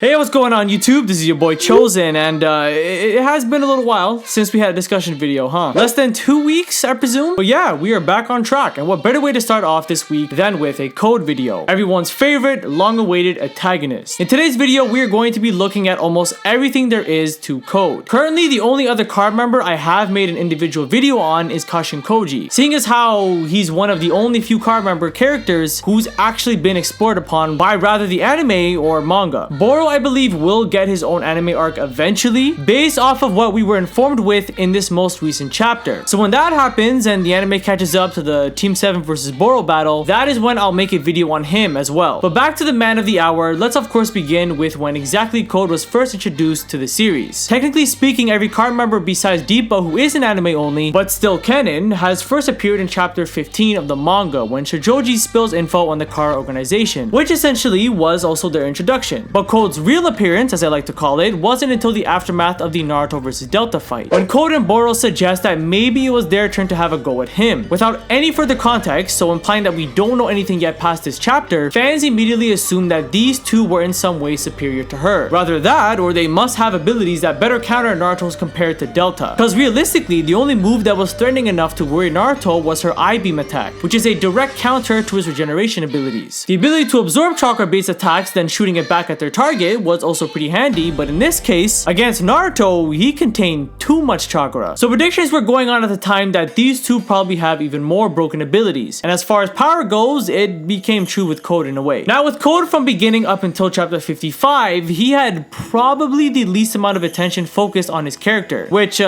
Hey, what's going on YouTube? This is your boy Chosen, and it has been a little while since we had a discussion video, huh? Less than 2 weeks, I presume? But yeah, we are back on track, and what better way to start off this week than with a code video? Everyone's favorite, long-awaited antagonist. In today's video, we are going to be looking at almost everything there is to code. Currently, the only other card member I have made an individual video on is Kashin Koji, seeing as how he's one of the only few card member characters who's actually been explored upon by rather the anime or manga. Boruto, I believe, will get his own anime arc eventually, based off of what we were informed with in this most recent chapter. So when that happens and the anime catches up to the Team 7 versus Boruto battle, that is when I'll make a video on him as well. But back to the man of the hour, let's of course begin with when exactly Code was first introduced to the series. Technically speaking, every card member besides Deepa, who is an anime only, but still canon, has first appeared in chapter 15 of the manga when Shijoji spills info on the Kara organization, which essentially was also their introduction. But Code's real appearance, as I like to call it, wasn't until the aftermath of the Naruto vs Delta fight, when Code and Boruto suggest that maybe it was their turn to have a go at him. Without any further context, so implying that we don't know anything yet past this chapter, fans immediately assume that these two were in some way superior to her. Rather that, or they must have abilities that better counter Naruto's compared to Delta. Because realistically, the only move that was threatening enough to worry Naruto was her I-beam attack, which is a direct counter to his regeneration abilities. The ability to absorb chakra-based attacks, then shooting it back at their target, was also pretty handy, but in this case, against Naruto, he contained too much chakra. So predictions were going on at the time that these two probably have even more broken abilities, and as far as power goes, it became true with Code in a way. Now with Code from beginning up until chapter 55, he had probably the least amount of attention focused on his character, which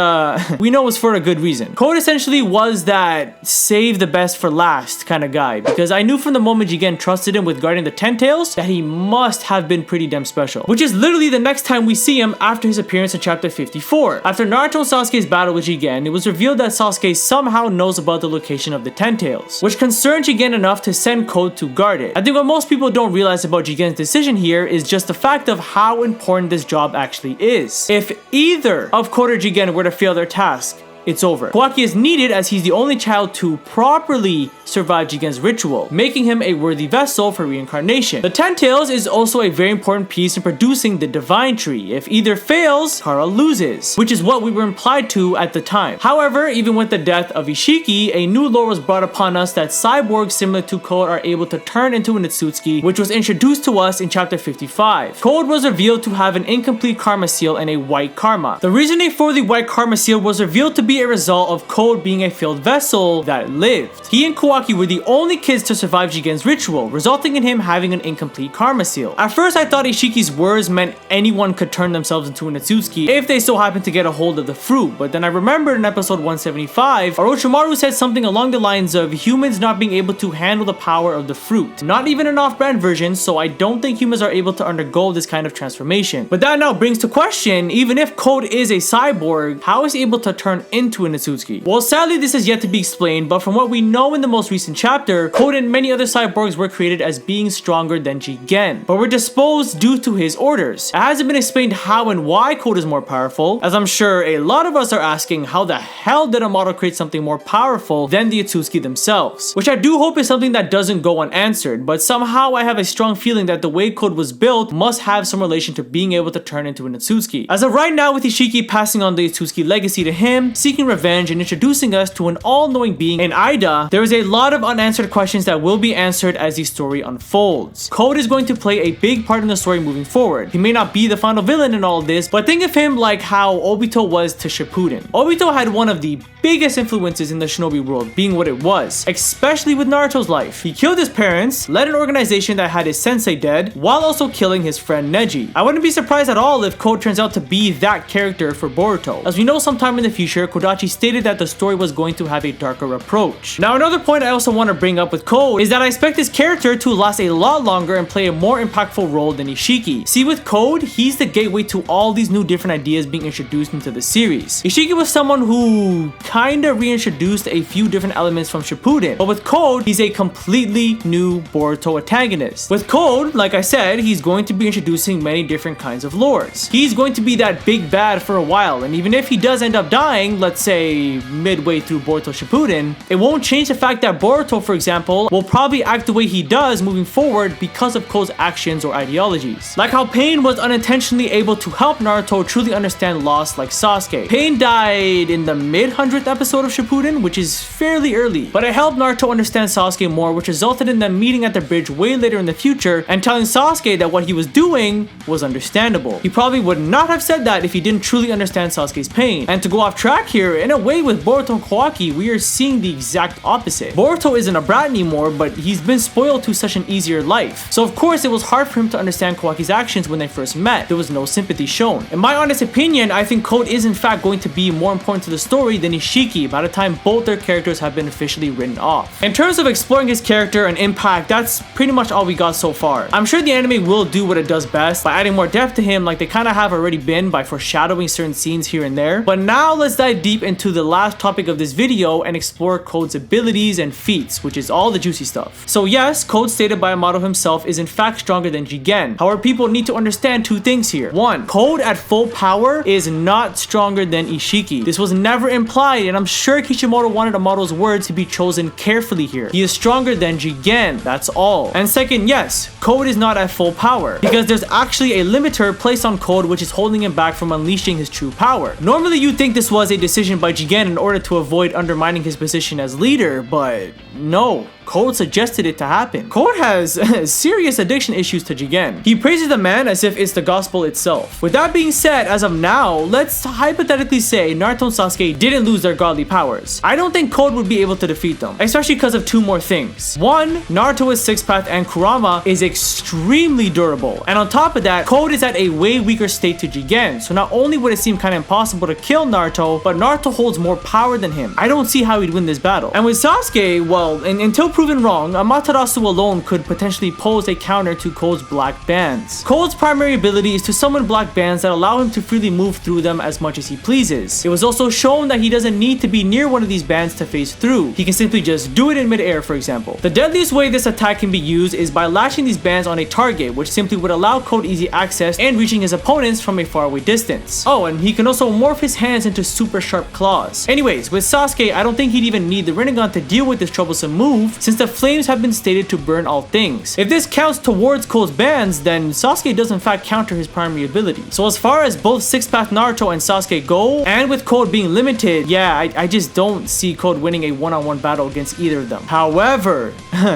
we know was for a good reason. Code essentially was that save the best for last kind of guy, because I knew from the moment Jigen trusted him with guarding the 10 tails that he must have been pretty damn special, which is literally the next time we see him after his appearance in chapter 54. After Naruto and Sasuke's battle with Jigen, it was revealed that Sasuke somehow knows about the location of the 10 tails, which concerned Jigen enough to send Code to guard it. I think what most people don't realize about Jigen's decision here is just the fact of how important this job actually is. If either of Code or Jigen were to fail their task, it's over. Kawaki is needed as he's the only child to properly survive Jigen's ritual, making him a worthy vessel for reincarnation. The 10 tails is also a very important piece in producing the divine tree. If either fails, Kara loses, which is what we were implied to at the time. However, even with the death of Isshiki, a new lore was brought upon us that cyborgs similar to Code are able to turn into an otsutsuki, which was introduced to us in chapter 55. Code was revealed to have an incomplete karma seal and a white karma. The reasoning for the white karma seal was revealed to be a result of Code being a failed vessel that lived. He and Kawaki were the only kids to survive Jigen's ritual, resulting in him having an incomplete karma seal. At first, I thought Ishiki's words meant anyone could turn themselves into an otsutsuki if they so happened to get a hold of the fruit, but then I remembered in episode 175, Orochimaru said something along the lines of humans not being able to handle the power of the fruit. Not even an off-brand version, so I don't think humans are able to undergo this kind of transformation. But that now brings to question, even if Code is a cyborg, how is he able to turn into an otsutsuki? Well, sadly, this is yet to be explained, but from what we know in the most recent chapter, Code and many other cyborgs were created as being stronger than Jigen, but were disposed due to his orders. It hasn't been explained how and why Code is more powerful, as I'm sure a lot of us are asking how the hell did a model create something more powerful than the otsutsuki themselves, which I do hope is something that doesn't go unanswered, but somehow I have a strong feeling that the way Code was built must have some relation to being able to turn into an otsutsuki. As of right now, with Isshiki passing on the otsutsuki legacy to him, seeking revenge and introducing us to an all-knowing being in Ida, there is a lot of unanswered questions that will be answered as the story unfolds. Code is going to play a big part in the story moving forward. He may not be the final villain in all of this, but think of him like how Obito was to Shippuden. Obito had one of the biggest influences in the shinobi world being what it was, especially with Naruto's life. He killed his parents, led an organization that had his sensei dead, while also killing his friend Neji. I wouldn't be surprised at all if Code turns out to be that character for Boruto. As we know, sometime in the future, Kodachi stated that the story was going to have a darker approach. Now, another point I also want to bring up with Code is that I expect this character to last a lot longer and play a more impactful role than Isshiki. See, with Code, he's the gateway to all these new different ideas being introduced into the series. Isshiki was someone who kinda reintroduced a few different elements from Shippuden, but with Code, he's a completely new Boruto antagonist. With Code, like I said, he's going to be introducing many different kinds of lores. He's going to be that big bad for a while, and even if he does end up dying, let's let's say, midway through Boruto Shippuden, it won't change the fact that Boruto, for example, will probably act the way he does moving forward because of Code's actions or ideologies. Like how Pain was unintentionally able to help Naruto truly understand loss like Sasuke. Pain died in the mid-100th episode of Shippuden, which is fairly early, but it helped Naruto understand Sasuke more, which resulted in them meeting at the bridge way later in the future and telling Sasuke that what he was doing was understandable. He probably would not have said that if he didn't truly understand Sasuke's pain. And to go off track here, in a way with Boruto and Kawaki, we are seeing the exact opposite. Boruto isn't a brat anymore, but he's been spoiled to such an easier life. So of course it was hard for him to understand Kawaki's actions when they first met. There was no sympathy shown. In my honest opinion, I think Code is in fact going to be more important to the story than Isshiki by the time both their characters have been officially written off. In terms of exploring his character and impact, that's pretty much all we got so far. I'm sure the anime will do what it does best by adding more depth to him like they kind of have already been by foreshadowing certain scenes here and there. But now let's dive deep into the last topic of this video and explore Code's abilities and feats, which is all the juicy stuff. So yes, Code, stated by Amato himself, is in fact stronger than Jigen. However, people need to understand two things here. One, Code at full power is not stronger than Isshiki. This was never implied, and I'm sure Kishimoto wanted Amato's words to be chosen carefully here. He is stronger than Jigen, that's all. And second, yes, Code is not at full power, because there's actually a limiter placed on Code which is holding him back from unleashing his true power. Normally you'd think this was a decision by Jigen in order to avoid undermining his position as leader, but no. Code suggested it to happen. Code has serious addiction issues to Jigen. He praises the man as if it's the gospel itself. With that being said, as of now, let's hypothetically say Naruto and Sasuke didn't lose their godly powers. I don't think Code would be able to defeat them, especially because of two more things. One, Naruto is Sixth Path and Kurama is extremely durable. And on top of that, Code is at a way weaker state to Jigen. So not only would it seem kind of impossible to kill Naruto, but Naruto holds more power than him. I don't see how he'd win this battle. And with Sasuke, well, until proven wrong, Amaterasu alone could potentially pose a counter to Code's black bands. Code's primary ability is to summon black bands that allow him to freely move through them as much as he pleases. It was also shown that he doesn't need to be near one of these bands to phase through. He can simply just do it in midair, for example. The deadliest way this attack can be used is by latching these bands on a target, which simply would allow Code easy access and reaching his opponents from a faraway distance. Oh, and he can also morph his hands into super sharp claws. Anyways, with Sasuke, I don't think he'd even need the Rinnegan to deal with this troublesome move, since the flames have been stated to burn all things. If this counts towards Code's bands, then Sasuke does in fact counter his primary ability. So as far as both Sixth Path Naruto and Sasuke go, and with Code being limited, yeah, I just don't see Code winning a one-on-one battle against either of them. However,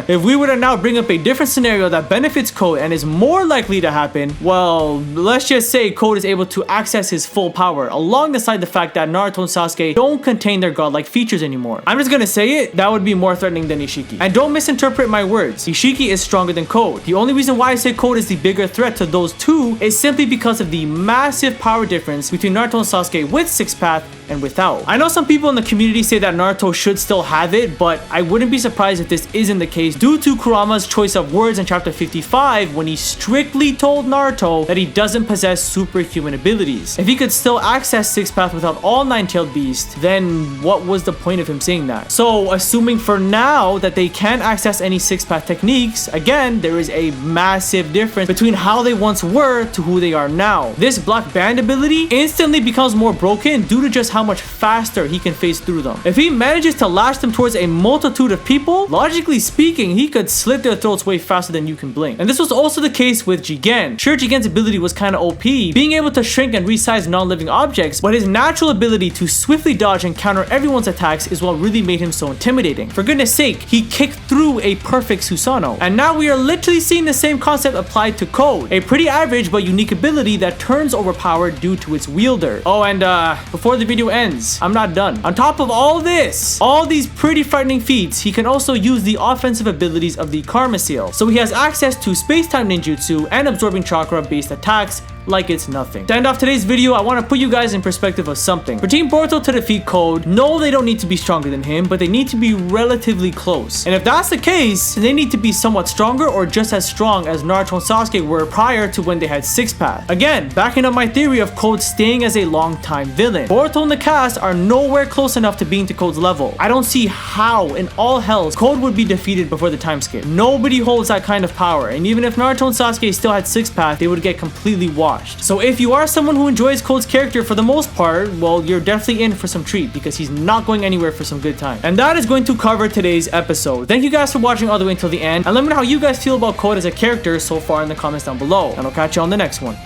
if we were to now bring up a different scenario that benefits Code and is more likely to happen, well, let's just say Code is able to access his full power, alongside the fact that Naruto and Sasuke don't contain their godlike features anymore. I'm just gonna say it, that would be more threatening than Isshiki. And don't misinterpret my words. Isshiki is stronger than Code. The only reason why I say Code is the bigger threat to those two is simply because of the massive power difference between Naruto and Sasuke with Sixth Path and without. I know some people in the community say that Naruto should still have it, but I wouldn't be surprised if this isn't the case due to Kurama's choice of words in chapter 55 when he strictly told Naruto that he doesn't possess superhuman abilities. If he could still access Sixth Path without all nine-tailed beasts, then what was the point of him saying that? So assuming for now that they can't access any Sixth Path techniques, again, there is a massive difference between how they once were to who they are now. This black band ability instantly becomes more broken due to just how much faster he can phase through them. If he manages to lash them towards a multitude of people, logically speaking, he could slit their throats way faster than you can blink. And this was also the case with Jigen. Sure, Jigen's ability was kind of OP, being able to shrink and resize non-living objects, but his natural ability to swiftly dodge and counter everyone's attacks is what really made him so intimidating. For goodness sake, he kicked through a perfect Susanoo. And now we are literally seeing the same concept applied to Code, a pretty average but unique ability that turns overpowered due to its wielder. Oh, and before the video ends, I'm not done. On top of all this, all these pretty frightening feats, he can also use the offensive abilities of the Karma Seal. So he has access to space-time ninjutsu and absorbing chakra based attacks like it's nothing. To end off today's video, I want to put you guys in perspective of something. For Team Boruto to defeat Code, no, they don't need to be stronger than him, but they need to be relatively close. And if that's the case, they need to be somewhat stronger or just as strong as Naruto and Sasuke were prior to when they had Sixth Path. Again, backing up my theory of Code staying as a long-time villain. Boruto and the cast are nowhere close enough to being to Code's level. I don't see how in all hells Code would be defeated before the time skip. Nobody holds that kind of power, and even if Naruto and Sasuke still had Sixth Path, they would get completely washed. watched. So if you are someone who enjoys Cold's character for the most part, well, you're definitely in for some treat because he's not going anywhere for some good time. And that is going to cover today's episode. Thank you guys for watching all the way until the end, and let me know how you guys feel about Cold as a character so far in the comments down below, and I'll catch you on the next one.